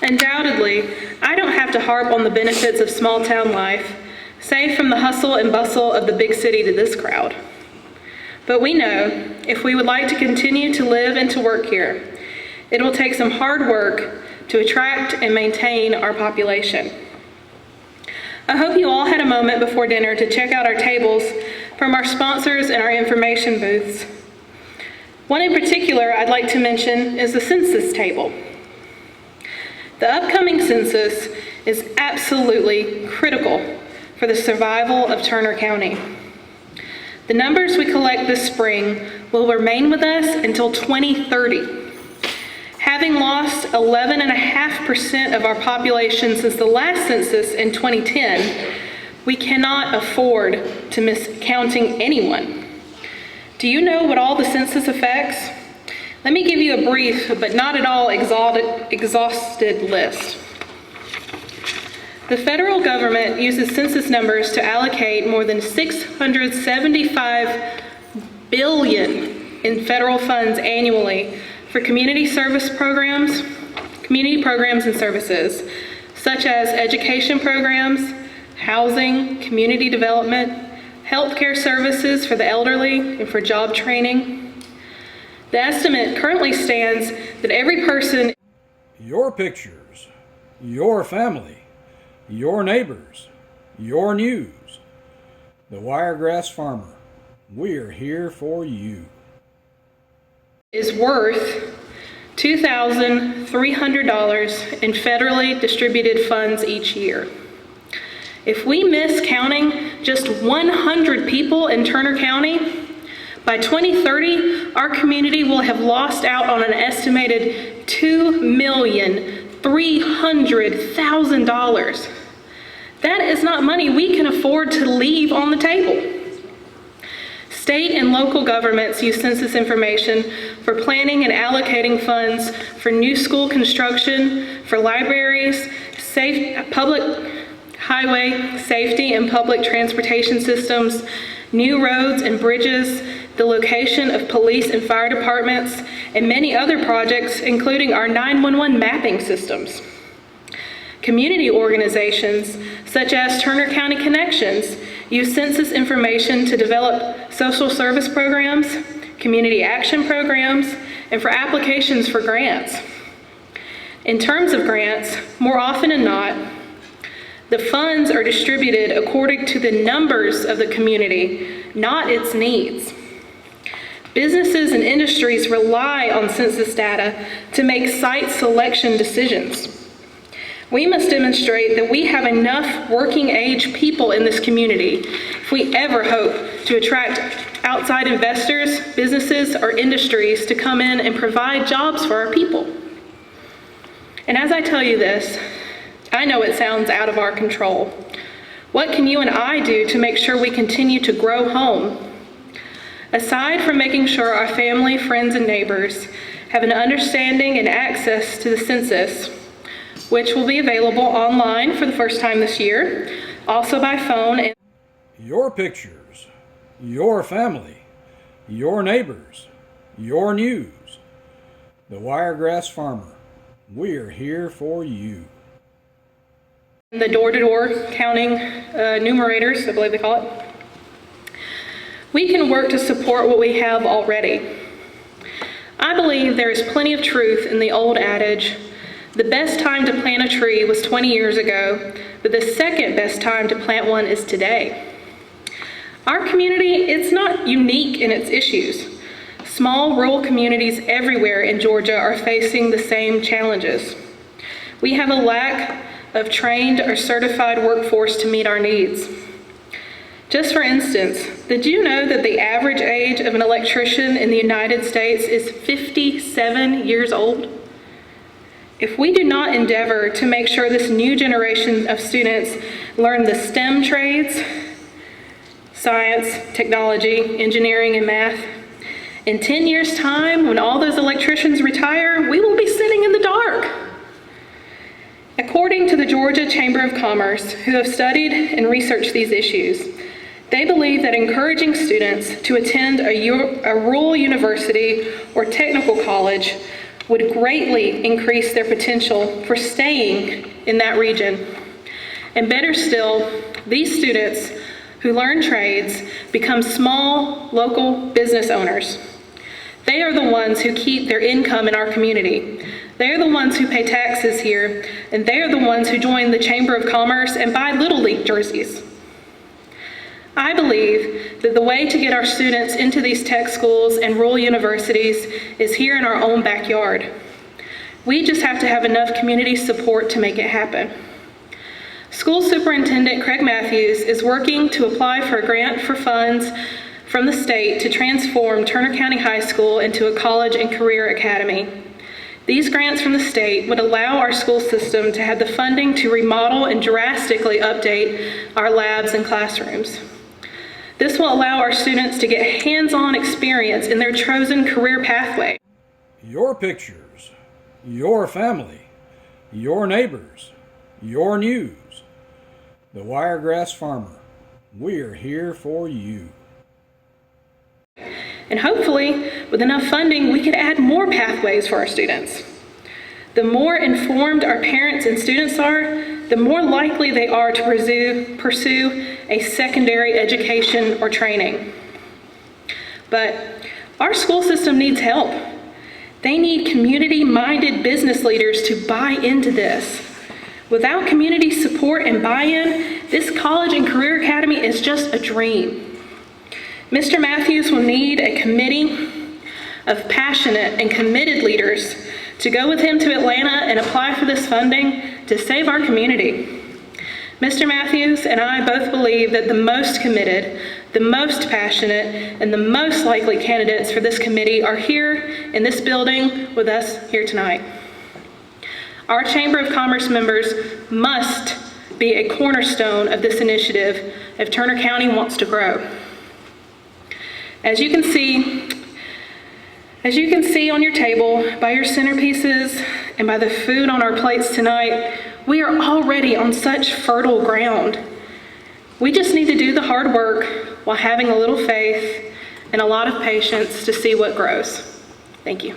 Undoubtedly, I don't have to harp on the benefits of small town life, saved from the hustle and bustle of the big city to this crowd. But we know if we would like to continue to live and to work here, it will take some hard work to attract and maintain our population. I hope you all had a moment before dinner to check out our tables from our sponsors and our information booths. One in particular I'd like to mention is the census table. The upcoming census is absolutely critical for the survival of Turner County. The numbers we collect this spring will remain with us until 2030. Having lost 11.5% of our population since the last census in 2010, we cannot afford to miss counting anyone. Do you know what all the census affects? Let me give you a brief, but not at all exhausted list. The federal government uses census numbers to allocate more than $675 billion in federal funds annually for community programs and services, such as education programs, housing, community development, healthcare services for the elderly, and for job training. The estimate currently stands that every person... Your pictures, your family, your neighbors, your news. The Wiregrass Farmer, we're here for you. ...is worth $2,300 in federally distributed funds each year. If we miss counting just 100 people in Turner County, by 2030, our community will have lost out on an estimated $2,300,000. That is not money we can afford to leave on the table. State and local governments use census information for planning and allocating funds for new school construction, for libraries, public highway safety and public transportation systems, new roads and bridges, the location of police and fire departments, and many other projects, including our 911 mapping systems. Community organizations, such as Turner County Connections, use census information to develop social service programs, community action programs, and for applications for grants. In terms of grants, more often than not, the funds are distributed according to the numbers of the community, not its needs. Businesses and industries rely on census data to make site selection decisions. We must demonstrate that we have enough working age people in this community if we ever hope to attract outside investors, businesses, or industries to come in and provide jobs for our people. And as I tell you this, I know it sounds out of our control. What can you and I do to make sure we continue to grow home? Aside from making sure our family, friends, and neighbors have an understanding and access to the census, which will be available online for the first time this year, also by phone. And your pictures, your family, your neighbors, your news. The Wiregrass Farmer, we're here for you. The door-to-door counting numerators, I believe they call it. We can work to support what we have already. I believe there is plenty of truth in the old adage, the best time to plant a tree was 20 years ago, but the second best time to plant one is today. Our community, it's not unique in its issues. Small rural communities everywhere in Georgia are facing the same challenges. We have a lack of trained or certified workforce to meet our needs. Just for instance, did you know that the average age of an electrician in the United States is 57 years old? If we do not endeavor to make sure this new generation of students learn the STEM trades, science, technology, engineering, and math, in 10 years' time, when all those electricians retire, we will be sitting in the dark. According to the Georgia Chamber of Commerce, who have studied and researched these issues, they believe that encouraging students to attend a rural university or technical college would greatly increase their potential for staying in that region. And better still, these students who learn trades become small local business owners. They are the ones who keep their income in our community. They are the ones who pay taxes here, and they are the ones who join the Chamber of Commerce and buy Little League jerseys. I believe that the way to get our students into these tech schools and rural universities is here in our own backyard. We just have to have enough community support to make it happen. School Superintendent Craig Matthews is working to apply for a grant for funds from the state to transform Turner County High School into a college and career academy. These grants from the state would allow our school system to have the funding to remodel and drastically update our labs and classrooms. This will allow our students to get hands-on experience in their chosen career pathway. Your pictures, your family, your neighbors, your news. The Wiregrass Farmer. We're here for you. And hopefully, with enough funding, we could add more pathways for our students. The more informed our parents and students are, the more likely they are to pursue a secondary education or training. But our school system needs help. They need community-minded business leaders to buy into this. Without community support and buy-in, this college and career academy is just a dream. Mr. Matthews will need a committee of passionate and committed leaders to go with him to Atlanta and apply for this funding to save our community. Mr. Matthews and I both believe that the most committed, the most passionate, and the most likely candidates for this committee are here in this building with us here tonight. Our Chamber of Commerce members must be a cornerstone of this initiative if Turner County wants to grow. As you can see on your table, by your centerpieces, and by the food on our plates tonight, we are already on such fertile ground. We just need to do the hard work while having a little faith and a lot of patience to see what grows. Thank you.